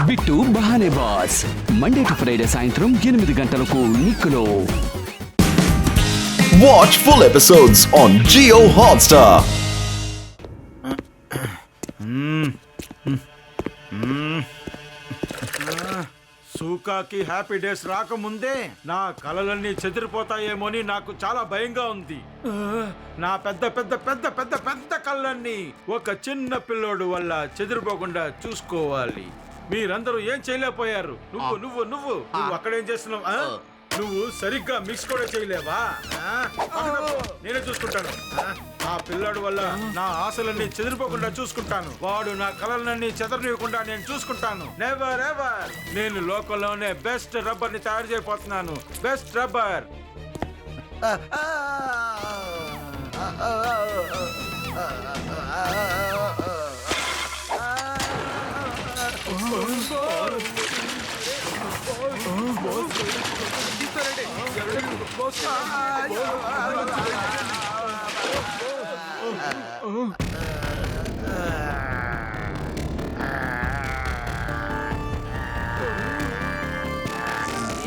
Bit బహానే boss Monday to Friday సాయంత్రం 8 గంటలకు నిక్కులో. Watch full episodes on Jio Hotstar. సూకాకి హ్యాపీ డేస్ రాకముందే నా కలలన్నీ చెదిరిపోతాయేమోని నాకు చాలా భయంగా ఉంది. నా పెద్ద పెద్ద పెద్ద పెద్ద పెద్ద కళ్ళన్నీ ఒక చిన్న పిల్లోడు వల్ల చెదిరిపోకుండా చూసుకోవాలి. మీరందరూ ఏం చేయలేకపోయారు. నువ్వు నువ్వు నువ్వు నువ్వు అక్కడేం చేస్తున్నావు? నువ్వు సరిగ్గా మిక్స్ కూడా చేయలేవా? నేనే చూసుకుంటాను. ఆ పిల్లాడు వల్ల నా ఆశలన్నీ చెదిరిపోకుండా చూసుకుంటాను. వాడు నా కలలన్నీ చెదరనివ్వకుండా నేను చూసుకుంటాను. Never ever. నేను లోకంలోనే బెస్ట్ రబ్బర్ ని తయారు చేయబోతున్నాను. Best rubber.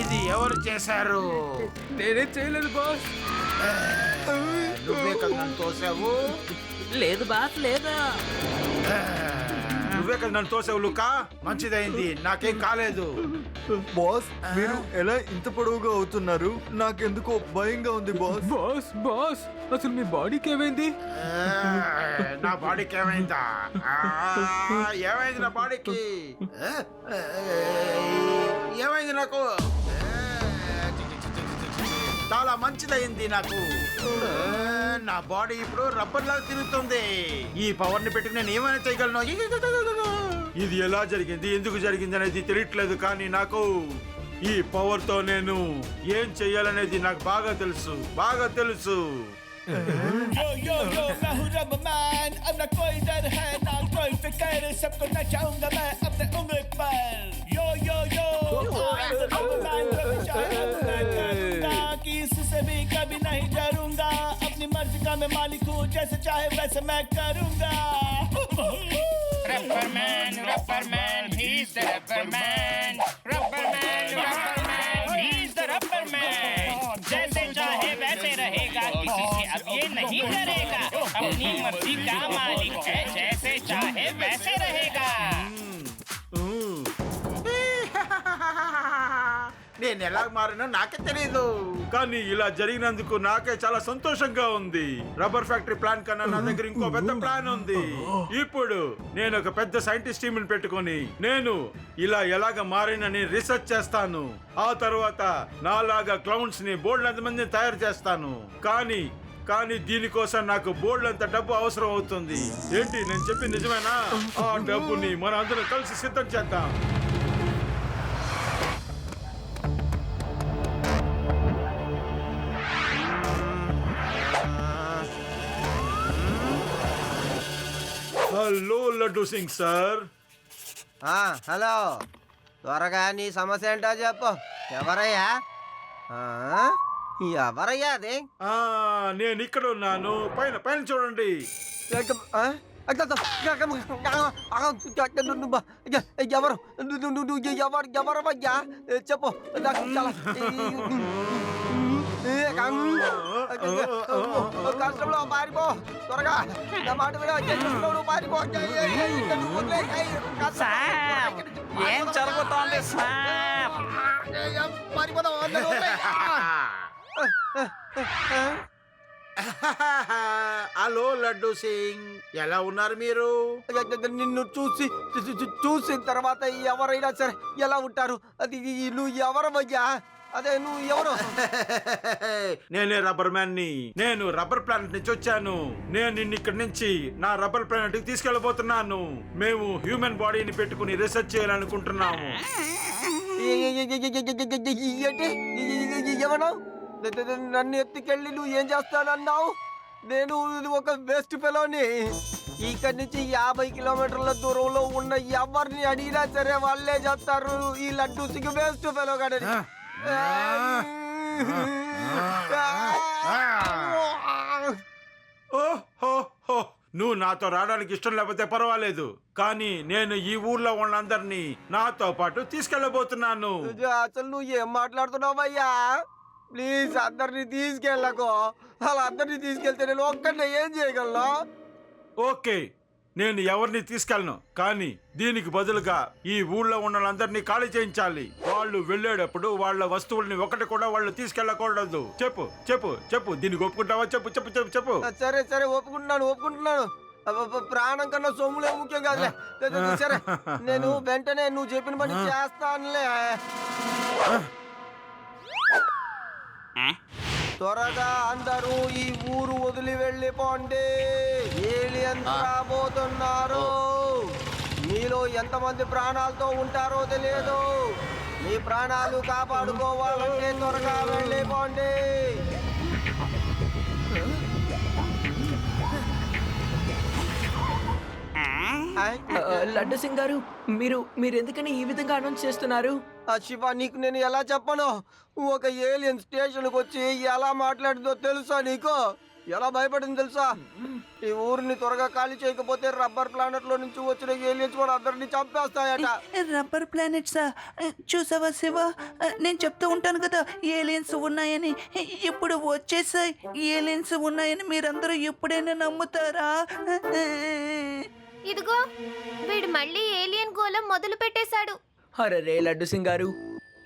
ఇది ఎవరు చేశారు? నేనే చేయలేదు బాస్. నువ్వే కదా నన్ను తోసావు. లేదు బాస్, లేదా నువ్వే కదా నన్ను తోసావు లుకా. మంచిదైంది, నాకేం కాలేదు. బాస్, మీరు ఎలా ఇంత పొడవుగా అవుతున్నారు? నాకెందుకో భయంగా ఉంది బాస్. బాస్ బాస్ అసలు మీ బాడీకి ఏమైంది? నా బాడీకి ఏమైందా? ఏమైంది నా బాడీకి? ఏమైంది నాకు? చాలా మంచిదైంది నాకు. నా బాడీ ఇప్పుడు రబ్బర్ లాగా తిరుగుతుంది. ఈ పవర్ ని పెట్టి నేను ఏమైనా చేయగలను. ఇది ఎలా జరిగింది, ఎందుకు జరిగింది అనేది తెలియట్లేదు, కానీ నాకు ఈ పవర్ తో నేను ఏం చెయ్యాలనేది నాకు బాగా తెలుసు, బాగా తెలుసు. Yo yo yo, मैं हूँ रबरमैन, अब ना कोई डर है ना कोई फिक्र, सबको नचाऊंगा मैं अपने उंगली पर. Yo yo yo, I'm the रबरमैन, कभी चाहे अब मैं करूंगा, किसी भी कभी नहीं डरूंगा, अपनी मर्जी का मैं मालिक हूँ, जैसे चाहे वैसे मैं करूंगा. Rubberman, Rubberman, he's the Rubberman. Rubberman, Rubberman, he's the Rubberman. जैसे चाहे वैसे रहेगा, किसी से अब ये नहीं डरेगा. अपनी मर्जी का मालिक है, जैसे चाहे वैसे रहेगा. నేను ఎలా మారినో నాకే తెలియదు, కానీ ఇలా జరిగినందుకు నాకే చాలా సంతోషంగా ఉంది. రబ్బర్ ఫ్యాక్టరీ ప్లాన్ కన్నా నా దగ్గర ఇంకో పెద్ద ప్లాన్ ఉంది. ఇప్పుడు నేను ఒక పెద్ద సైంటిస్ట్ టీమ్ పెట్టుకొని నేను ఇలా ఎలాగ మారినని రీసెర్చ్ చేస్తాను. ఆ తర్వాత నాలాగా క్లౌన్స్ ని బోల్డ్ మందిని తయారు చేస్తాను. కానీ దీనికోసం నాకు బోల్డ్ అంత డబ్బు అవసరం అవుతుంది. ఏంటి నేను చెప్పి నిజమేనా? ఆ డబ్బుని మన అందరం కలిసి సిద్ధం చేద్దాం. Hello laddu Singh sir. Hello, త్వరగా నీ సమస్య ఏంటో చెప్పు. ఎవరయ్యా? ఎవరయ్యా అది? నేను ఇక్కడ ఉన్నాను. పైన పైన చూడండి. ఎవరు ఎవరయ్యా చెప్పు. కష్టంలో పారిపో త్వరగా. నా మాట విడ పారిపో. ఏం జరుగుతోంది సార్? హలో లడ్డు సింగ్, ఎలా ఉన్నారు మీరు? నిన్ను చూసిన తర్వాత ఎవరైనా సరే ఎలా ఉంటారు? అది నువ్వు ఎవరవయ్యా? అదే నువ్వు ఎవరు? నేనే రబ్బర్ మ్యాన్ ని. నేను రబ్బర్ ప్లానెట్ నుంచి వచ్చాను. నేను నిన్ను ఇక్కడి నుంచి నా రబ్బర్ ప్లానెట్ కి తీసుకెళ్లబోతున్నాను. మేము హ్యూమన్ బాడీని పెట్టుకుని రీసెర్చ్ చేయాలనుకుంటున్నాము. ఏంటి ఏమన్నావు? నన్ను ఎత్తుకెళ్ళి నువ్వు ఏం చేస్తానన్నావు? నేను ఒక వేస్ట్ ఫెలోని. ఇక్కడి నుంచి 50 కిలోమీటర్ల దూరంలో ఉన్న ఎవరిని అడిగినా సరే వాళ్ళే చెప్తారు ఈ లడ్డు సింగ్ వేస్ట్ ఫెలో కాడని. నువ్వు నాతో రావడానికి ఇష్టం లేకపోతే పర్వాలేదు, కానీ నేను ఈ ఊర్లో వాళ్ళందరినీ నాతో పాటు తీసుకెళ్ళబోతున్నాను. అసలు నువ్వు ఏం మాట్లాడుతున్నావయ్యా? ప్లీజ్ అందరినీ తీసుకెళ్ళకో. అలా అందరినీ తీసుకెళ్తే నేను ఒక్కడినే ఏం చేయగలను? ఓకే, నేను ఎవరిని తీసుకెళ్ళను, కానీ దీనికి బదులుగా ఈ ఊళ్ళో ఉన్న వాళ్ళందరినీ ఖాళీ చేయించాలి. వాళ్ళు వెళ్ళేటప్పుడు వాళ్ళ వస్తువుల్ని ఒకటి కూడా వాళ్ళు తీసుకెళ్ళకూడదు. చెప్పు చెప్పు చెప్పు, దీనికి ఒప్పుకుంటావా? చెప్పు చెప్పు చెప్పు చెప్పు. సరే సరే, ఒప్పుకుంటున్నాను. ప్రాణం కన్నా సొమ్ములే ముఖ్యం కాదులే. సరే, నేను వెంటనే నువ్వు చెప్పిన పని చేస్తానులే. త్వరగా అందరూ ఈ ఊరు వదిలి వెళ్ళిపోండి. ఏలియన్స్ రాబోతున్నారు. మీలో ఎంతమంది ప్రాణాలతో ఉంటారో తెలియదు. మీ ప్రాణాలు కాపాడుకోవాలంటే త్వరగా వెళ్ళిపోండి. లడ్డు సింగ్ గారు, మీరు ఎందుకని ఈ విధంగా అనౌన్స్ చేస్తున్నారు? శివ, నీకు నేను ఎలా చెప్పను? ఒక ఏలియన్ స్టేషన్కి వచ్చి ఎలా మాట్లాడిందో తెలుసా నీకు? ఎలా భయపడింది తెలుసా? ఈ ఊరిని త్వరగా ఖాళీ చేయకపోతే రబ్బర్ ప్లానెట్ లో నుంచి వచ్చిన ఏలియన్స్ కూడా అందరినీ చంపేస్తాయట. రబ్బర్ ప్లానెట్సా? చూసావా శివ, నేను చెప్తూ ఉంటాను కదా ఏలియన్స్ ఉన్నాయని. ఇప్పుడు వచ్చేసాయి. ఏలియన్స్ ఉన్నాయని మీరందరూ ఎప్పుడైనా నమ్ముతారా? ఇదిగో వీడు మళ్ళీ ఏలియన్ గోళం మొదలు పెట్టేశాడు. అరే లడ్డు సింగ్ గారు,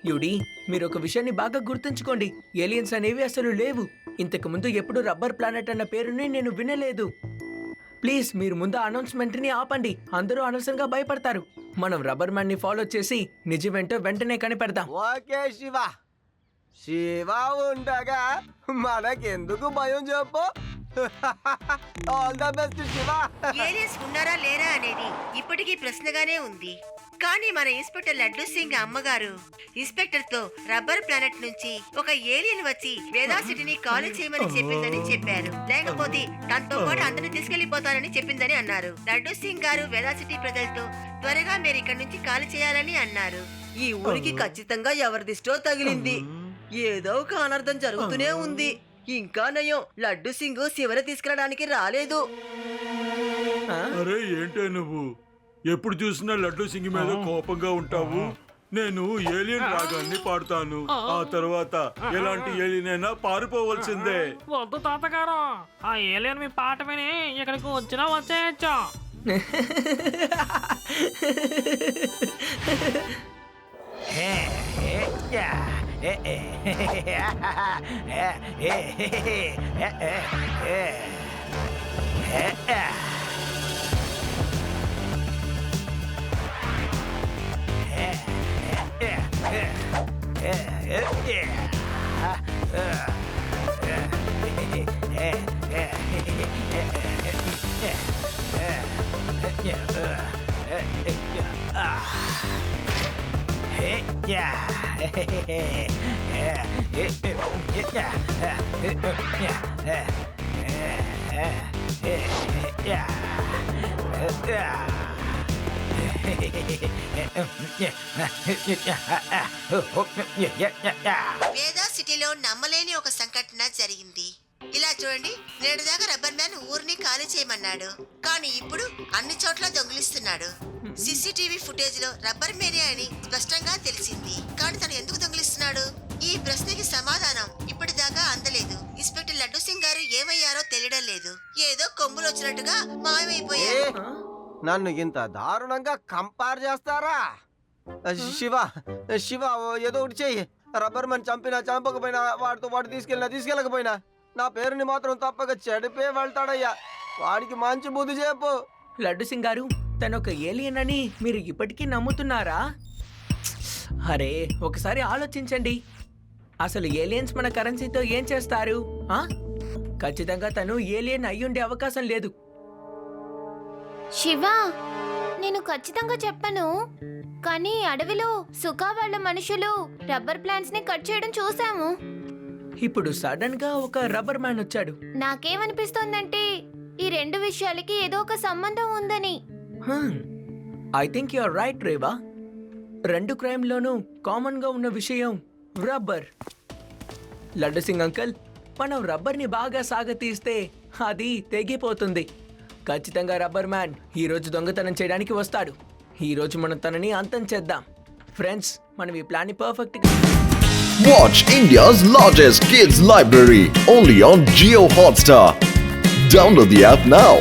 యుడి, మీరు ఒక విషయాన్ని బాగా గుర్తుంచుకోండి. ఏలియన్స్ అనేవి అసలు లేవు. ఇంతకు ముందు ఎప్పుడు రబ్బర్ ప్లానెట్ అన్న పేరుని నేను వినలేదు. ప్లీజ్ మీరు ముందు అనౌన్స్మెంట్ని ఆపండి. అందరూ అనవసరంగా భయపడతారు. మనం రబ్బర్ మ్యాన్ ని ఫాలో చేసి నిజమేంటో వెంటనే కనిపెడదాం. ఓకే శివ. శివ ఉండగా మనకెందుకు భయం చెప్పు? All the best Shiva. Aliens ఉన్నారా లేరా అనేది ఇప్పటికీ ప్రశ్నగానే ఉంది. కానీ మన ఇన్స్పెక్టర్ లడ్డు సింగ్ అమ్మగారు ఇన్స్పెక్టర్ తో రబ్బర్ ప్లానెట్ నుంచి ఒక ఏలియన్ వచ్చి వేదా సిటీని ఖాళీ చేయమని చెప్పిందని చెప్పారు. లేకపోతే తనతో పాటు అందరిని తీసుకెళ్లిపోతానని చెప్పిందని అన్నారు. లడ్డు సింగ్ గారు వేదా సిటీ ప్రజలతో త్వరగా మీరు ఇక్కడ నుంచి ఖాళీ చేయాలని అన్నారు. ఈ ఊరికి ఖచ్చితంగా ఎవరి దిష్టో తగిలింది. ఏదో ఒక అనర్థం జరుగుతూనే ఉంది. ఇంకా నయం, లడ్డు సింగ్ శివని తీసుకెళ్ళడానికి రాలేదు. అరే ఏంటే నువ్వు ఎప్పుడు చూసినా లడ్డు సింగ్ మీద కోపంగా ఉంటావు? నేను ఏలియన్ రాగాన్ని పాడుతాను. ఆ తర్వాత ఎలాంటి ఏలియన్ అయినా పారిపోవలసిందే. వద్దు తాతగారు, ఆ ఏలియన్ మీ పాట విని ఇక్కడికి వచ్చినా వచ్చేయచ్చు. వేదా సిటీలో నమ్మలేని ఒక సంఘటన జరిగింది. ఇలా చూడండి, నేడుదాకా రబ్బర్ మ్యాన్ ఊరిని ఖాళీ చేయమన్నాడు, కానీ ఇప్పుడు అన్ని చోట్ల దొంగిలిస్తున్నాడు. సీసీటీవీ ఫుటేజ్ లో రబ్బర్ మేనియా అని స్పష్టంగా తెలిసింది. కానీ తను ఎందుకు దొంగిలిస్తున్నాడు? ఈ ప్రశ్నకి సమాధానం ఇప్పటిదాకా అందలేదు. ఇన్స్పెక్టర్ లడ్డు సింగ్ గారు ఏమయ్యారో తెలియడం లేదు. ఏదో కొమ్ములు వచ్చినట్టుగా మాయమైపోయారు. నన్ను ఇంత దారుణంగా కంపేర్ చేస్తారా? శివ శివ, ఏదో ఒకటి చెయ్యి. రబ్బర్ మ్యాన్ చంపినా చంపకపోయినా, వాడితో వాడు తీసుకెళ్ళకపోయినా నా పేరుని మాత్రం తప్పక చెడిపే వెళ్తాడయ్యా. వాడికి మంచి బుద్ధి చెప్పు. లడ్డు సింగ్ గారు, తను ఒక ఏలియన్ అని మీరు ఇప్పటికీ నమ్ముతున్నారా? అరే ఒకసారి ఆలోచించండి. అసలు ఏలియన్స్ మన కరెన్సీతో ఏం చేస్తారు? ఖచ్చితంగా తను ఏలియన్ అయ్యుండే అవకాశం లేదు. శివ, నేను ఖచ్చితంగా చెప్పను, కానీ అడవిలో సుఖా వాళ్ళ మనుషులు రబ్బర్ ప్లాంట్స్ ని కట్ చేయడం చూసాము. ఇప్పుడు సడన్ గా ఒక రబ్బర్ మ్యాన్ వచ్చాడు. నాకేమనిపిస్తోందంటే ఈ రెండు విషయాలకి ఏదో ఒక సంబంధం ఉందని. I think you are right Reva. రెండు క్రైమ్ లోనూ కామన్ గా ఉన్న విషయం రబ్బర్. లడ్డు సింగ్ అంకల్, మనం రబ్బర్ ని బాగా సాగతీస్తే అది తెగిపోతుంది. ఖచ్చితంగా రబ్బర్ మ్యాన్ ఈ రోజు దొంగతనం చేయడానికి వస్తాడు. ఈ రోజు మనం తనని అంతం చేద్దాం. ఫ్రెండ్స్, మనం ఈ ప్లాన్ ని పర్ఫెక్ట్ గా Watch India's largest kids library only on Jio Hotstar. Download the app now.